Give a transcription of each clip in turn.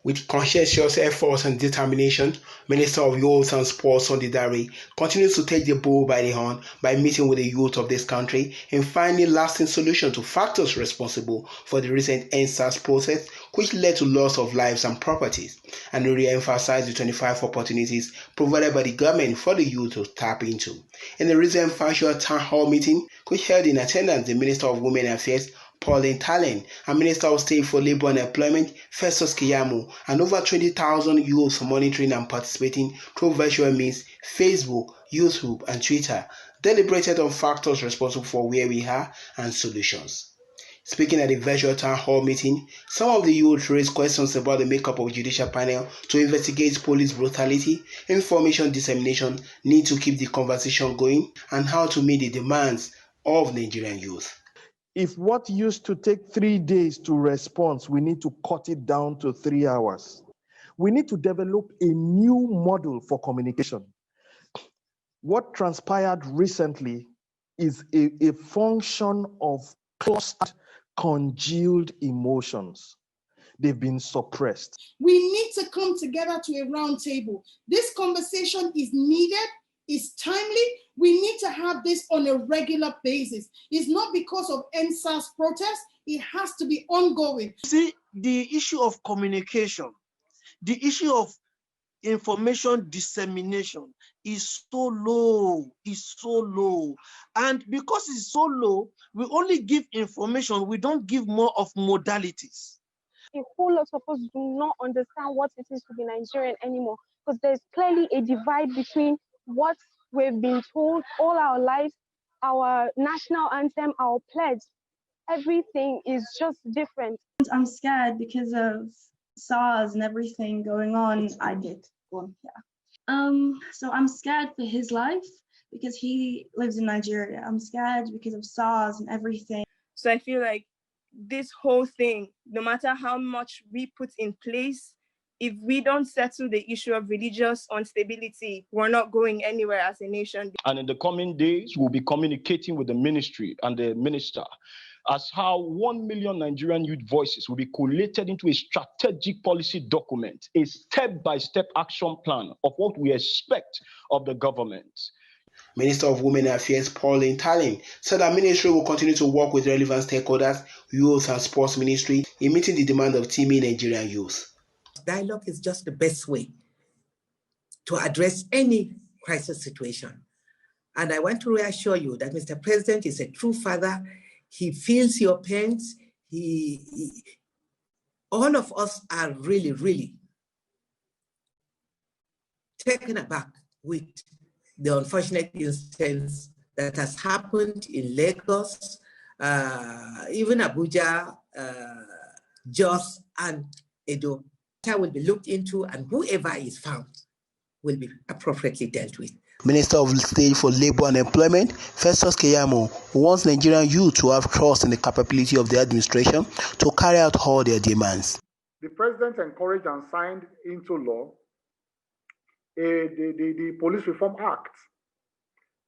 With conscientious efforts and determination, Minister of Youth and Sports Sunday Dare continues to take the bull by the horn by meeting with the youth of this country and finding lasting solutions to factors responsible for the recent EndSARS protest, which led to loss of lives and properties, and re-emphasized the 25 opportunities provided by the government for the youth to tap into. In the recent virtual town hall meeting, which held in attendance the Minister of Women Affairs, Pauline Tallen, and Minister of State for Labour and Employment, Festus Keyamo, and over 20,000 youths monitoring and participating through virtual means, Facebook, YouTube, and Twitter, deliberated on factors responsible for where we are and solutions. Speaking at the virtual town hall meeting, some of the youth raised questions about the makeup of judicial panel to investigate police brutality, information dissemination, need to keep the conversation going, and how to meet the demands of Nigerian youth. If what used to take 3 days to respond, we need to cut it down to 3 hours. We need to develop a new model for communication. What transpired recently is a function of clustered, congealed emotions. They've been suppressed. We need to come together to a round table. This conversation is needed, is timely. We need to have this on a regular basis. It's not because of EndSARS protest. It has to be ongoing. See, the issue of communication, the issue of information dissemination is so low, And because it's so low, we only give information, we don't give more of modalities. A whole lot of us do not understand what it is to be Nigerian anymore, because there's clearly a divide between what we've been told all our lives, our national anthem, our pledge. Everything is just different. I'm scared because of SARS and everything going on. So I'm scared for his life because he lives in Nigeria. I'm scared because of SARS and everything. So I feel like this whole thing, no matter how much we put in place, if we don't settle the issue of religious instability, we're not going anywhere as a nation. And in the coming days, we'll be communicating with the ministry and the minister as how 1 million Nigerian youth voices will be collated into a strategic policy document, a step-by-step action plan of what we expect of the government. Minister of Women Affairs Pauline Tallen said that ministry will continue to work with relevant stakeholders, youth and sports ministry in meeting the demand of teeming Nigerian youth. Dialogue is just the best way to address any crisis situation. And I want to reassure you that Mr. President is a true father. He feels your pains. All of us are really, really taken aback with the unfortunate instance that has happened in Lagos, even Abuja, Jos, and Edo. That will be looked into, and whoever is found will be appropriately dealt with. Minister of State for Labour and Employment, Festus Keyamo, wants Nigerian youth to have trust in the capability of the administration to carry out all their demands. The President encouraged and signed into law the Police Reform Act.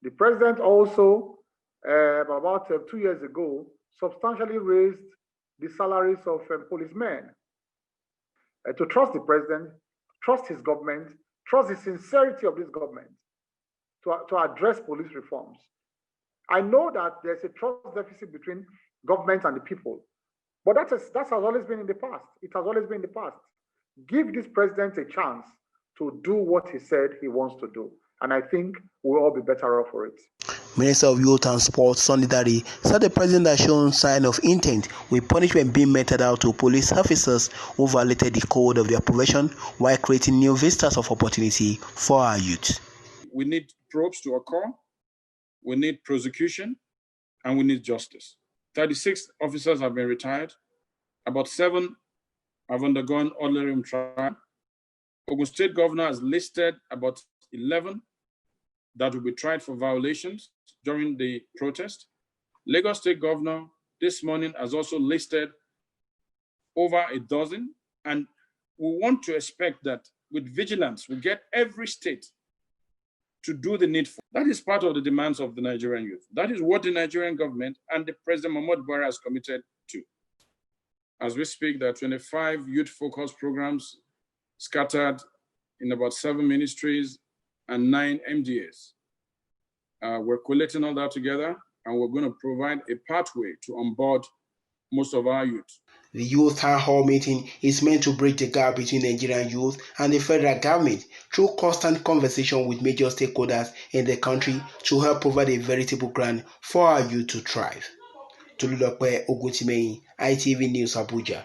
The President also, about 2 years ago, substantially raised the salaries of policemen. To trust the President, trust his government, trust the sincerity of this government to address police reforms. I know that there's a trust deficit between government and the people, but that has always been in the past. It has always been in the past. Give this President a chance to do what he said he wants to do, and I think we'll all be better off for it. Minister of Youth and Sports Sunday Dare said the president has shown sign of intent with punishment being meted out to police officers who violated the code of their profession while creating new vistas of opportunity for our youth. We need probes to occur, we need prosecution, and we need justice. 36 officers have been retired, about 7 have undergone ordinary trial. Ogun State Governor has listed about 11 that will be tried for violations during the protest. Lagos State Governor this morning has also listed over a dozen, and we want to expect that with vigilance, we get every state to do the needful. That is part of the demands of the Nigerian youth. That is what the Nigerian government and the President Muhammadu Buhari has committed to. As we speak, there are 25 youth-focused programs scattered in about 7 ministries and 9 MDAs. We're collecting all that together, and we're going to provide a pathway to onboard most of our youth. The Youth Town Hall meeting is meant to bridge the gap between Nigerian youth and the federal government through constant conversation with major stakeholders in the country to help provide a veritable ground for our youth to thrive. Tolulope Oguntimehin, ITV News, Abuja.